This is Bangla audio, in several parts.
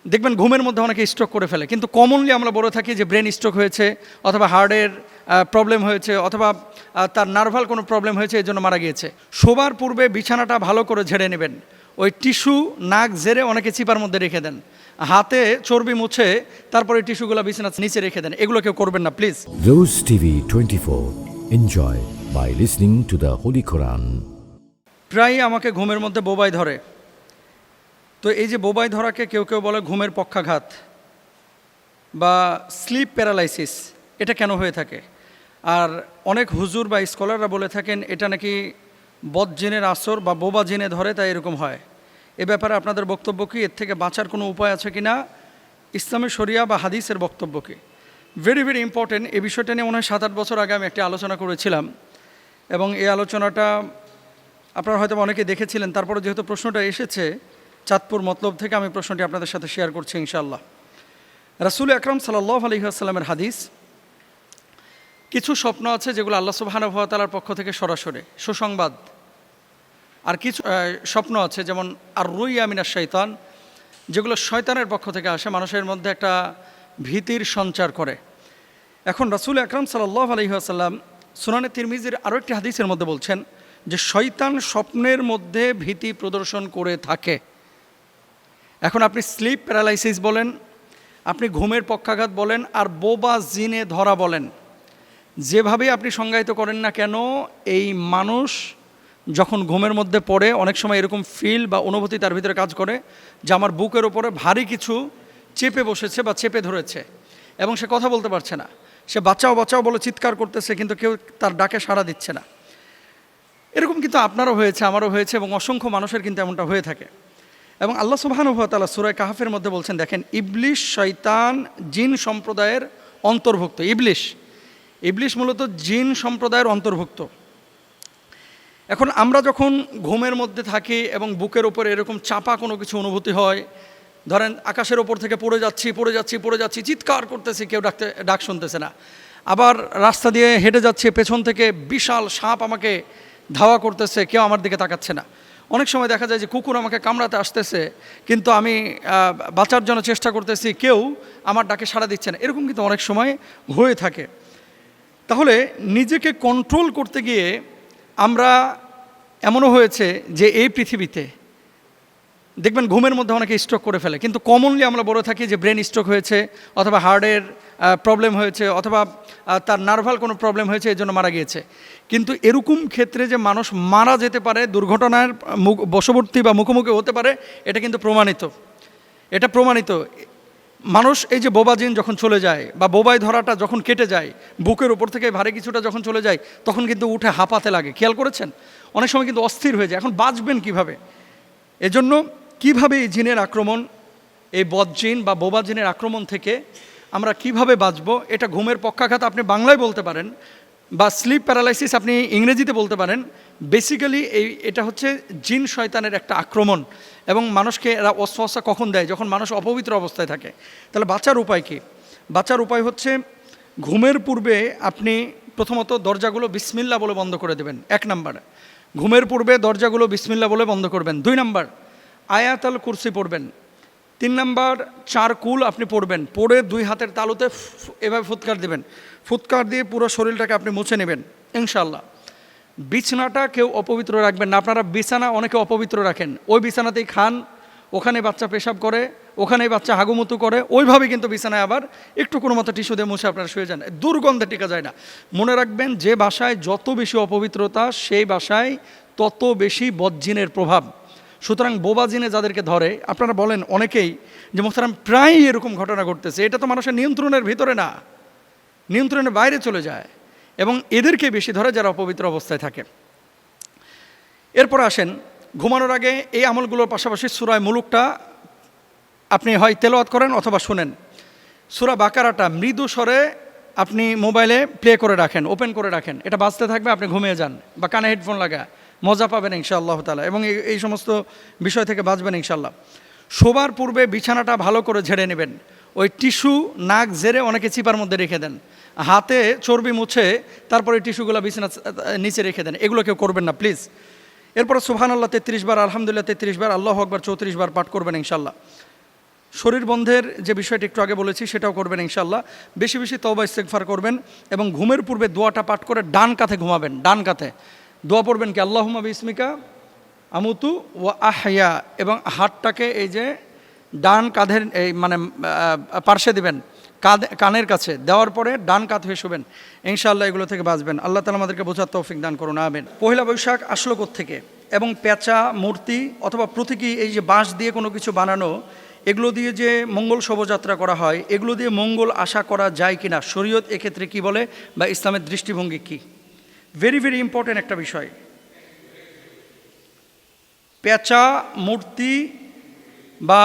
দেখবেন ঘুমের মধ্যে অনেকে স্ট্রোক করে ফেলে, কিন্তু কমনলি আমরা বলে থাকি যে ব্রেন স্ট্রোক হয়েছে অথবা হার্টের প্রবলেম হয়েছে অথবা তার নার্ভাল কোনো প্রবলেম হয়েছে, এই জন্য মারা গিয়েছে। শোবার পূর্বে বিছানাটা ভালো করে ঝেড়ে নেবেন। ওই টিস্যু নাক ঝেড়ে অনেকে চিপার মধ্যে রেখে দেন, হাতে চর্বি মুছে তারপরে টিস্যুগুলো বিছানার নিচে রেখে দেন। এগুলো কেউ করবেন না please. Rose TV 24. Enjoy by listening to the Holy Quran. প্রায়ই আমাকে ঘুমের মধ্যে বোবাই ধরে। তো এই যে বোবাই ধরাকে কেউ কেউ বলে ঘুমের পক্ষাঘাত বা স্লিপ প্যারালাইসিস। এটা কেন হয়ে থাকে? আর অনেক হুজুর বা স্কলাররা বলে থাকেন এটা নাকি বদজিনের আসর বা বোবা জিনে ধরে, তাই এরকম হয়। এ ব্যাপারে আপনাদের বক্তব্য কি? এর থেকে বাঁচার কোনো উপায় আছে কি না? ইসলামী শরিয়া বা হাদিসের বক্তব্য কি? Very very important. এই বিষয়টা নিয়ে মনে হয় 7-8 বছর আগে আমি একটি আলোচনা করেছিলাম, এবং এই আলোচনাটা আপনারা হয়তো অনেকে দেখেছিলেন। তারপরে যেহেতু প্রশ্নটা এসেছে চাঁদপুর মতলব থেকে, আমি প্রশ্নটি আপনাদের সাথে শেয়ার করছি ইনশাআল্লাহ। রাসূল আকরাম সাল্লাল্লাহু আলাইহি ওয়াসাল্লামের হাদিস, কিছু স্বপ্ন আছে যেগুলো আল্লাহ সুবহানাহু ওয়া তাআলার পক্ষ থেকে সরাসরি সুসংবাদ, আর কিছু স্বপ্ন আছে যেমন আর রুইয়া মিনাশ শাইতান, যেগুলো শয়তানের পক্ষ থেকে আসে, মানুষের মধ্যে একটা ভীতির সঞ্চার করে। এখন রাসূল আকরাম সাল্লাল্লাহু আলাইহি ওয়াসাল্লাম সুনানে তিরমিজির আরও একটি হাদিসের মধ্যে বলছেন যে শয়তান স্বপ্নের মধ্যে ভীতি প্রদর্শন করে থাকে। এখন আপনি স্লিপ প্যারালাইসিস বলেন, আপনি ঘুমের পক্ষাঘাত বলেন, আর বোবা জিনে ধরা বলেন, যেভাবেই আপনি সংজ্ঞায়িত করেন না কেন, এই মানুষ যখন ঘুমের মধ্যে পড়ে অনেক সময় এরকম ফিল বা অনুভূতি তার ভিতরে কাজ করে যে আমার বুকের ওপরে ভারী কিছু চেপে বসেছে বা চেপে ধরেছে, এবং সে কথা বলতে পারছে না। সে বাঁচাও বাঁচাও বলে চিৎকার করতেছে, কিন্তু কেউ তার ডাকে সাড়া দিচ্ছে না। এরকম কিন্তু আপনারও হয়েছে, আমারও হয়েছে, এবং অসংখ্য মানুষের কিন্তু এমনটা হয়ে থাকে। এবং আল্লাহ সুবহানাহু ওয়া তাআলা সূরা কাহফের মধ্যে বলছেন, দেখেন, ইবলিশ শয়তান জিন সম্প্রদায়ের অন্তর্ভুক্ত। ইবলিশ মূলত জিন সম্প্রদায়ের অন্তর্ভুক্ত। এখন আমরা যখন ঘুমের মধ্যে থাকি এবং বুকের ওপরে এরকম চাপা কোনো কিছু অনুভূতি হয়, ধরেন আকাশের ওপর থেকে পড়ে যাচ্ছি, চিৎকার করতেছি, কেউ ডাক শুনতেছে না। আবার রাস্তা দিয়ে হেঁটে যাচ্ছে, পেছন থেকে বিশাল সাপ আমাকে ধাওয়া করতেছে, কেউ আমার দিকে তাকাচ্ছে না। অনেক সময় দেখা যায় যে কুকুর আমাকে কামড়াতে আসতেছে, কিন্তু আমি বাঁচার জন্য চেষ্টা করতেছি, কেউ আমার ডাকে সাড়া দিচ্ছে না। এরকম কিন্তু অনেক সময় হয়ে থাকে। তাহলে নিজেকে কন্ট্রোল করতে গিয়ে আমরা, এমনও হয়েছে যে এই পৃথিবীতে দেখবেন ঘুমের মধ্যে অনেকে স্ট্রোক করে ফেলে, কিন্তু কমনলি আমরা বলে থাকি যে ব্রেন স্ট্রোক হয়েছে অথবা হার্টের প্রবলেম হয়েছে অথবা তার নার্ভাল কোনো প্রবলেম হয়েছে, এই জন্য মারা গিয়েছে। কিন্তু এরকম ক্ষেত্রে যে মানুষ মারা যেতে পারে, দুর্ঘটনার বশবর্তী বা মুখোমুখি হতে পারে, এটা কিন্তু প্রমাণিত। মানুষ এই যে বোবা জিন যখন চলে যায় বা বোবাই ধরাটা যখন কেটে যায়, বুকের উপর থেকে ভারী কিছুটা যখন চলে যায়, তখন কিন্তু উঠে হাঁপাতে লাগে। খেয়াল করেছেন? অনেক সময় কিন্তু অস্থির হয়ে যায়। এখন বাঁচবেন কিভাবে? এজন্য কিভাবে এই জিনের আক্রমণ, এই বদজিন বা বোবা জিনের আক্রমণ থেকে আমরা কিভাবে বাঁচব, এটা ঘুমের পক্ষাঘাত আপনি বাংলায় বলতে পারেন, বা স্লিপ প্যারালাইসিস আপনি ইংরেজিতে বলতে পারেন। বেসিক্যালি এটা হচ্ছে জিন শয়তানের একটা আক্রমণ, এবং মানুষকে এরা ওয়াসওয়াসা কখন দেয়? যখন মানুষ অপবিত্র অবস্থায় থাকে। তাহলে বাঁচার উপায় কী? বাঁচার উপায় হচ্ছে ঘুমের পূর্বে আপনি প্রথমত দরজাগুলো বিসমিল্লাহ বলে বন্ধ করে দেবেন। 1 নাম্বার, ঘুমের পূর্বে দরজাগুলো বিসমিল্লাহ বলে বন্ধ করবেন। 2 নাম্বার, আয়াতুল কুরসি পড়বেন। 3 নাম্বার, 4 কুল আপনি পড়বেন। পড়ে 2 হাতের তালুতে এভাবে ফুৎকার দেবেন। ফুৎকার দিয়ে পুরো শরীরটাকে আপনি মুছে নেবেন ইনশাআল্লাহ। বিছানাটা কেউ অপবিত্র রাখবেন না। আপনারা বিছানা অনেকে অপবিত্র রাখেন, ওই বিছানাতেই খান, ওখানে বাচ্চা পেশাব করে, ওখানেই বাচ্চা হাগুমুতু করে, ওইভাবে কিন্তু বিছানায় আবার একটু কোনো মতো টিস্যু দিয়ে মুছে আপনারা শুয়ে যান। দুর্গন্ধে টিকা যায় না। মনে রাখবেন, যে বাসায় যত বেশি অপবিত্রতা, সেই বাসায় তত বেশি বদজিনের প্রভাব। সুতরাং বোবা জিনে যাদেরকে ধরে, আপনারা বলেন অনেকেই যে মোহতারাম প্রায়ই এরকম ঘটনা ঘটতেছে, এটা তো মানুষের নিয়ন্ত্রণের ভিতরে না, নিয়ন্ত্রণের বাইরে চলে যায়, এবং এদেরকে বেশি ধরে যারা অপবিত্র অবস্থায় থাকে। এরপর আসেন, ঘুমানোর আগে এই আমলগুলোর পাশাপাশি সূরা মুলুকটা আপনি হয় তেলাওয়াত করেন অথবা শুনেন। সূরা বাকারাটা মৃদু স্বরে আপনি মোবাইলে প্লে করে রাখেন, ওপেন করে রাখেন, এটা বাজতে থাকবে, আপনি ঘুমিয়ে যান, বা কানে হেডফোন লাগা, মজা পাবেন ইনশাআল্লাহ তাআলা, এবং এই সমস্ত বিষয় থেকে বাঁচবেন ইনশাআল্লাহ। শোবার পূর্বে বিছানাটা ভালো করে ঝেড়ে নেবেন। ওই টিস্যু নাক ঝেড়ে অনেকে চিপার মধ্যে রেখে দেন, হাতে চর্বি মুছে তারপরে টিস্যুগুলো বিছানা নিচে রেখে দেন। এগুলো কেউ করবেন না প্লিজ। এরপর সুবহানাল্লাহ 33 বার, আলহামদুলিল্লাহ 33 বার, আল্লাহু আকবার 34 বার পাঠ করবেন ইনশাআল্লাহ। শরীর বন্ধের যে বিষয়টি একটু আগে বলেছি সেটাও করবেন ইনশাআল্লাহ। বেশি বেশি তওবা ইস্তেগফার করবেন এবং ঘুমের পূর্বে দোয়াটা পাঠ করে ডান কাঁধে ঘুমাবেন। ডান কাঁধে দোয়া পড়বেন কি আল্লাহুম্মা বিসমিকা আমুতু ওয়া আহয়া, এবং হাতটাকে এই যে ডান কাঁধের এই মানে পার্শ্বে দিবেন, কানের কাছে দেওয়ার পরে ডান কাঁধ হয়ে শোবেন। ইনশাআল্লাহ এগুলো থেকে বাঁচবেন। আল্লাহ তাআলা আমাদেরকে বোঝার তৌফিক দান করুন, আমিন। পহেলা বৈশাখ আসলো কোত্থেকে, এবং পেঁচা, মূর্তি অথবা প্রতীকী এই যে বাঁশ দিয়ে কোনো কিছু বানানো, এগুলো দিয়ে যে মঙ্গল শোভাযাত্রা করা হয়, এগুলো দিয়ে মঙ্গল আশা করা যায় কিনা, শরীয়ত এক্ষেত্রে কি বলে বা ইসলামের দৃষ্টিভঙ্গি কি? ভেরি ভেরি ইম্পর্টেন্ট একটা বিষয়। পেঁচা, মূর্তি বা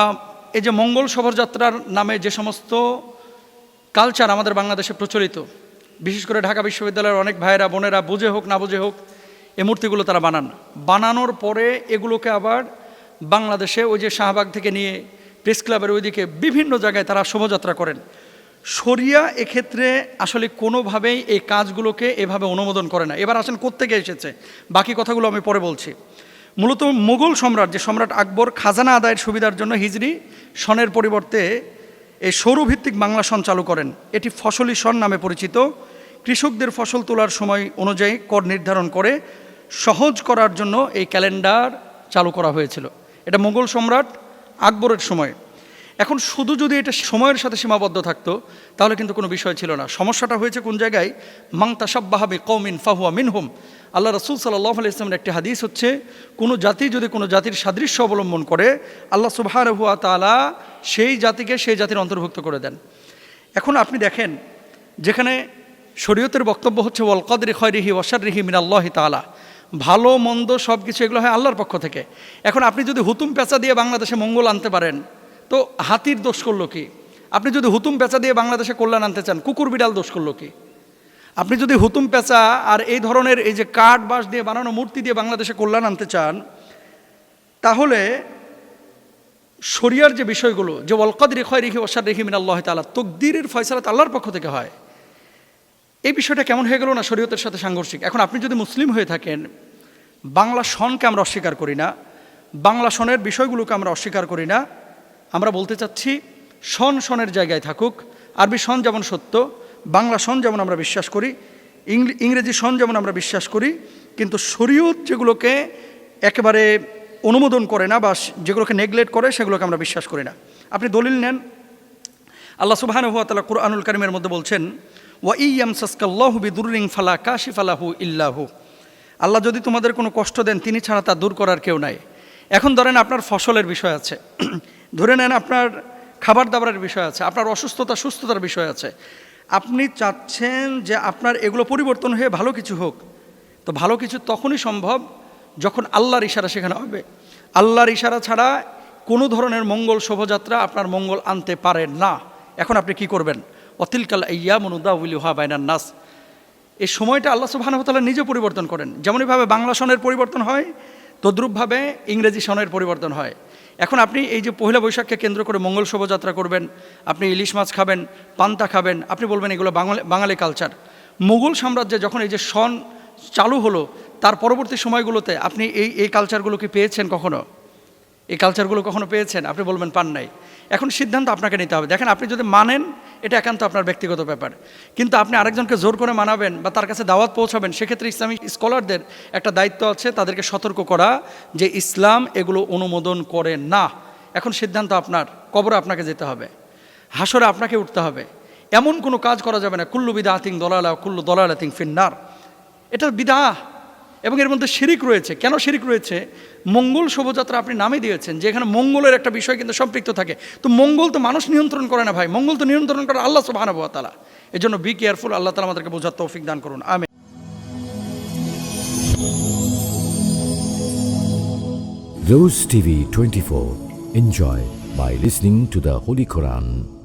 এই যে মঙ্গল শোভাযাত্রার নামে যে সমস্ত কালচার আমাদের বাংলাদেশে প্রচলিত, বিশেষ করে ঢাকা বিশ্ববিদ্যালয়ের অনেক ভাইয়েরা বোনেরা বুঝে হোক না বুঝে হোক এই মূর্তিগুলো তারা বানানোর পরে এগুলোকে আবার বাংলাদেশে ওই যে শাহবাগ থেকে নিয়ে প্রেস ক্লাবের ওইদিকে বিভিন্ন জায়গায় তারা শোভাযাত্রা করেন। শরিয়া এক্ষেত্রে আসলে কোনোভাবেই এই কাজগুলোকে এভাবে অনুমোদন করে না। এবার আসেন কোত্থেকে এসেছে, বাকি কথাগুলো আমি পরে বলছি। মূলত মুঘল সম্রাট যে সম্রাট আকবর খাজানা আদায়ের সুবিধার জন্য হিজরি সনের পরিবর্তে এই সৌরভিত্তিক বাংলা সন চালু করেন। এটি ফসলি সন নামে পরিচিত। কৃষকদের ফসল তোলার সময় অনুযায়ী কর নির্ধারণ করে সহজ করার জন্য এই ক্যালেন্ডার চালু করা হয়েছিল। এটা মুঘল সম্রাট আকবরের সময়। এখন শুধু যদি এটা সময়ের সাথে সীমাবদ্ধ থাকতো তাহলে কিন্তু কোনো বিষয় ছিল না। সমস্যাটা হয়েছে কোন জায়গায়, মান তাশাব্বাহা বিকওমিন ফাহুয়া মিনহুম। আল্লাহ রাসূল সাল্লাল্লাহু আলাইহি ওয়াসাল্লামের একটি হাদিস হচ্ছে, কোনো জাতি যদি কোনো জাতির সাদৃশ্য অবলম্বন করে আল্লাহ সুবহানাহু ওয়া তাআলা সেই জাতিকে সেই জাতির অন্তর্ভুক্ত করে দেন। এখন আপনি দেখেন, যেখানে শরীয়তের বক্তব্য হচ্ছে ওয়াল কদরি খয়রিহি ওয়া শাররিহি মিনাল্লাহি তাআলা, ভালো মন্দ সব কিছু এগুলো হয় আল্লাহর পক্ষ থেকে। এখন আপনি যদি হুতুম পেঁচা দিয়ে বাংলাদেশে মঙ্গল আনতে পারেন তো হাতির দোষ করলো কি? আপনি যদি হুতুম পেঁচা দিয়ে বাংলাদেশে কল্যাণ আনতে চান, কুকুর বিড়াল দোষ করলো কি? আপনি যদি হুতুম পেঁচা আর এই ধরনের এই যে কাঠ বাঁশ দিয়ে বানানো মূর্তি দিয়ে বাংলাদেশে কল্যাণ আনতে চান, তাহলে শরিয়ার যে বিষয়গুলো, যে ওয়াল কদরি খয়রিহি ওয়া শাররিহি মিনাল্লাহি তাআলা, তাকদীরের ফয়সালা আল্লাহর পক্ষ থেকে হয়, এই বিষয়টা কেমন হয়ে গেল না শরীয়তের সাথে সাংঘর্ষিক। এখন আপনি যদি মুসলিম হয়ে থাকেন, বাংলা সনকে আমরা অস্বীকার করি না, বাংলা সনের বিষয়গুলোকে আমরা অস্বীকার করি না। আমরা বলতে চাচ্ছি সনের জায়গায় থাকুক। আরবি সন যেমন সত্য, বাংলা সন যেমন আমরা বিশ্বাস করি, ইংরেজি সন যেমন আমরা বিশ্বাস করি, কিন্তু শরীয়ত যেগুলোকে একেবারে অনুমোদন করে না বা যেগুলোকে নেগলেক্ট করে সেগুলোকে আমরা বিশ্বাস করি না। আপনি দলিল নেন, আল্লাহ সুবহানাহু ওয়া তাআলা কুরআনুল কারীমের মধ্যে বলছেন, ওয়া ইয়ামসাসকাল্লাহু বিদুররিন ফালা কাশিফা লাহু ইল্লা হু। আল্লাহ যদি তোমাদের কোনো কষ্ট দেন তিনি ছাড়া তা দূর করার কেউ নাই। এখন ধরেন আপনার ফসলের বিষয় আছে, ধরে নেন আপনার খাবার দাবারের বিষয় আছে, আপনার অসুস্থতা সুস্থতার বিষয় আছে, আপনি চাচ্ছেন যে আপনার এগুলো পরিবর্তন হয়ে ভালো কিছু হোক। তো ভালো কিছু তখনই সম্ভব যখন আল্লাহর ইশারা সেখানে হবে। আল্লাহর ইশারা ছাড়া কোনো ধরনের মঙ্গল শোভাযাত্রা আপনার মঙ্গল আনতে পারে না। এখন আপনি কি করবেন? অতিলকাল আইয়ামু নুদাউলিহা বাইনান নাস। এই সময়টা আল্লাহ সুবহানাহু ওয়া তাআলা নিজে পরিবর্তন করেন। যেমনইভাবে বাংলা সনের পরিবর্তন হয়, তদ্রূপভাবে ইংরেজি সনের পরিবর্তন হয়। এখন আপনি এই যে পহেলা বৈশাখকে কেন্দ্র করে মঙ্গল শোভাযাত্রা করবেন, আপনি ইলিশ মাছ খাবেন, পান্তা খাবেন, আপনি বলবেন এগুলো বাঙালি কালচার। মুঘল সাম্রাজ্যে যখন এই যে সন চালু হলো, তার পরবর্তী সময়গুলোতে আপনি এই কালচারগুলো কি পেয়েছেন কখনো? এই কালচারগুলো কখনো পেয়েছেন? আপনি বলবেন পান নাই। এখন সিদ্ধান্ত আপনাকে নিতে হবে। দেখেন, আপনি যদি মানেন এটা একান্ত আপনার ব্যক্তিগত ব্যাপার, কিন্তু আপনি আরেকজনকে জোর করে মানাবেন বা তার কাছে দাওয়াত পৌঁছাবেন, সেক্ষেত্রে ইসলামিক স্কলারদের একটা দায়িত্ব আছে তাদেরকে সতর্ক করা যে ইসলাম এগুলো অনুমোদন করে না। এখন সিদ্ধান্ত আপনার, কবরে আপনাকে যেতে হবে, হাসরে আপনাকে উঠতে হবে। এমন কোনো কাজ করা যাবে না, কুল্লু বিদআতিন দলালা কুল্লু দলালাতিন ফিন্নার। এটা বিদআহ এবং এর মধ্যে শিরিক রয়েছে। কেন শিরিক রয়েছে? মঙ্গল শোভাযাত্রা আপনি নামে দিয়েছেন, যেখানে মঙ্গলের একটা বিষয় কিন্তু সম্পৃক্ত থাকে। তো মঙ্গল তো মানুষ নিয়ন্ত্রণ করে না ভাই, মঙ্গল তো নিয়ন্ত্রণ করে আল্লাহ সুবহানাহু ওয়া তাআলা। এজন্য বি কেয়ারফুল। আল্লাহ তাআলা আমাদেরকে বোঝার তৌফিক দান করুন, আমিন। Rose TV 24. Enjoy by listening to the Holy Quran.